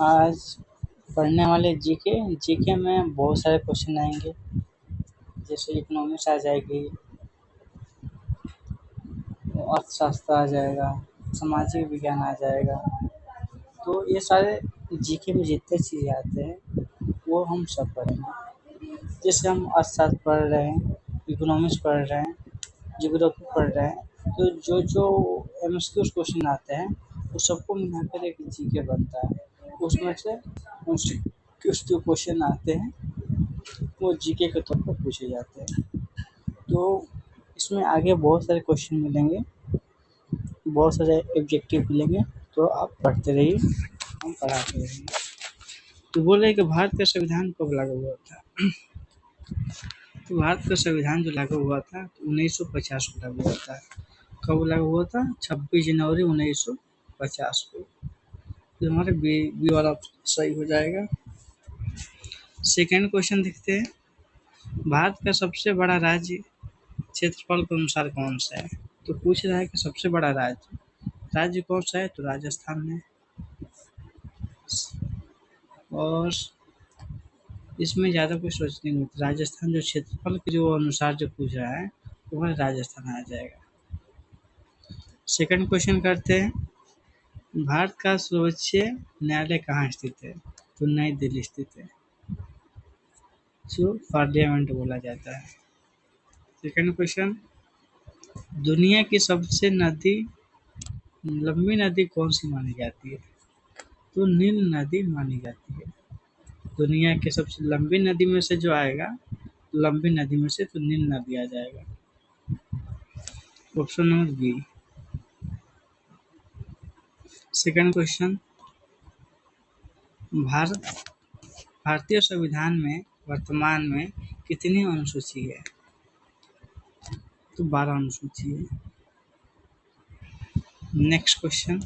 आज पढ़ने वाले जीके में बहुत सारे क्वेश्चन आएंगे, जैसे इकोनॉमिक्स आ जाएगी, अर्थशास्त्र आ जाएगा, सामाजिक विज्ञान आ जाएगा। तो ये सारे जीके में जितने चीज़ें आते हैं वो हम सब पढ़ेंगे। जैसे हम अर्थशास्त्र पढ़ रहे हैं, इकोनॉमिक्स पढ़ रहे हैं, ज्योग्राफी पढ़ रहे हैं, तो जो एमसीक्यू क्वेश्चन आते हैं वो सबको मिलाकर एक जीके बनता है। उसमें से कुछ जो क्वेश्चन आते हैं वो जीके के तौर पर पूछे जाते हैं। तो इसमें आगे बहुत सारे क्वेश्चन मिलेंगे, बहुत सारे ऑब्जेक्टिव मिलेंगे, तो आप पढ़ते रहिए, हम पढ़ाते रहेंगे। तो बोले कि भारत का संविधान कब लागू हुआ था? तो भारत का संविधान जो लागू हुआ था तो 1950 को लागू हुआ था। कब लागू हुआ था? 26 जनवरी 1950 को। तो हमारे बी वाला सही हो जाएगा। सेकेंड क्वेश्चन देखते हैं, भारत का सबसे बड़ा राज्य क्षेत्रफल के अनुसार कौन सा है? तो पूछ रहा है कि सबसे बड़ा राज्य कौन सा है? तो राजस्थान है। और इसमें ज़्यादा कुछ सोचने की नहीं, राजस्थान जो क्षेत्रफल के जो अनुसार जो पूछ रहा है वह राजस्थान आ जाएगा। सेकंड क्वेश्चन करते हैं, भारत का सर्वोच्च न्यायालय कहाँ स्थित है? तो नई दिल्ली स्थित है, जो पार्लियामेंट बोला जाता है। सेकंड क्वेश्चन, दुनिया की सबसे लंबी नदी कौन सी मानी जाती है? तो नील नदी मानी जाती है। दुनिया की सबसे लंबी नदी में से जो आएगा, लंबी नदी में से तो नील नदी आ जाएगा, option number B. Second question, भारतीय संविधान में वर्तमान में कितनी अनुसूची है? तो 12 अनुसूची है। नेक्स्ट क्वेश्चन,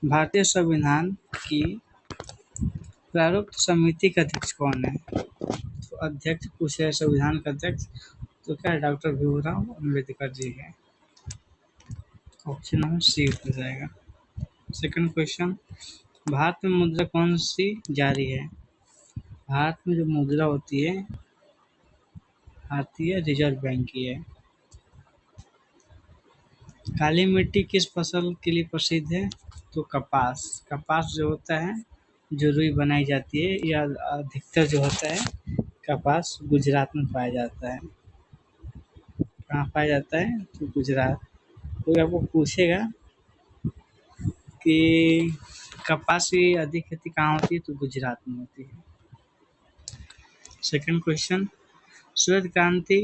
भारतीय संविधान की प्रारूप समिति का अध्यक्ष कौन है? तो अध्यक्ष पूछे है, संविधान का अध्यक्ष तो क्या डॉक्टर भीमराव अम्बेडकर जी है, ऑप्शन नंबर सी हो जाएगा। सेकंड क्वेश्चन, भारत में मुद्रा कौन सी जारी है? भारत में जो मुद्रा होती है भारतीय रिजर्व बैंक की है। काली मिट्टी किस फसल के लिए प्रसिद्ध है? तो कपास। कपास जो होता है, जो रुई बनाई जाती है, या अधिकतर जो होता है कपास गुजरात में पाया जाता है। कहाँ पाया जाता है? तो गुजरात। कोई आपको पूछेगा कि कपास की अधिक खेती कहाँ होती है? तो गुजरात में होती है। सेकंड क्वेश्चन, श्वेत क्रांति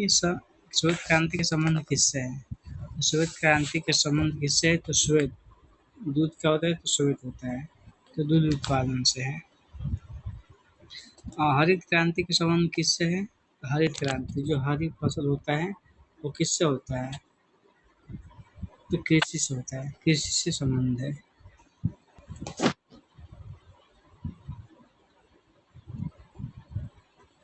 के संबंध किससे है? श्वेत क्रांति के संबंध किससे है? तो श्वेत दूध क्या होता है? तो श्वेत होता है, तो दूध उत्पादन से है। हरित क्रांति के संबंध किससे है? हरित क्रांति जो हरी फसल होता है वो किससे होता है? तो कृषि से होता है, कृषि से संबंध है।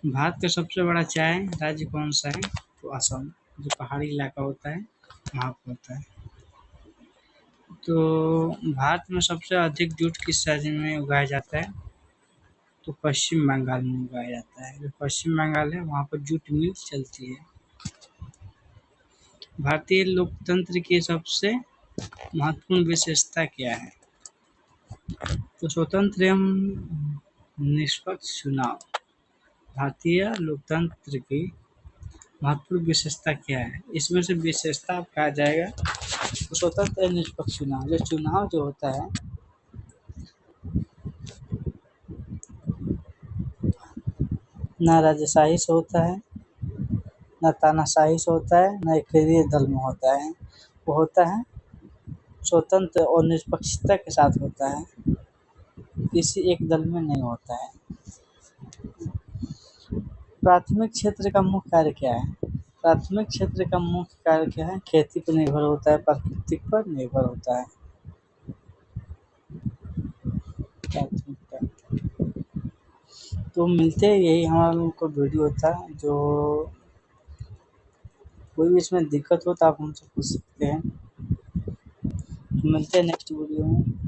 भारत का सबसे बड़ा चाय राज्य कौन सा है? तो असम, जो पहाड़ी इलाका होता है वहाँ पर होता है। तो भारत में सबसे अधिक जूट किस राज्य में उगाया जाता है? तो पश्चिम बंगाल में उगाया जाता है। जो पश्चिम बंगाल है वहाँ पर जूट मिल चलती है। भारतीय लोकतंत्र की सबसे महत्वपूर्ण विशेषता क्या है? तो स्वतंत्र एवं निष्पक्ष चुनाव। भारतीय लोकतंत्र की महत्वपूर्ण विशेषता क्या है? इसमें से विशेषता आपका आ जाएगा तो स्वतंत्र एवं निष्पक्ष चुनाव। जो चुनाव जो होता है ना राजेशाही से होता है, ना तानाशाही से होता है, ना एक दल में होता है। वो होता है स्वतंत्र और निष्पक्षता के साथ होता है, किसी एक दल में नहीं होता है। प्राथमिक क्षेत्र का मुख्य कार्य क्या है? प्राथमिक क्षेत्र का मुख्य कार्य क्या है? खेती पर निर्भर होता है, प्रकृति पर निर्भर होता है। प्राथमिकता तो मिलते हैं, यही हमारा लोगों को वीडियो था। जो कोई भी इसमें दिक्कत हो तो आप हमसे पूछ सकते हैं। मिलते हैं नेक्स्ट वीडियो में।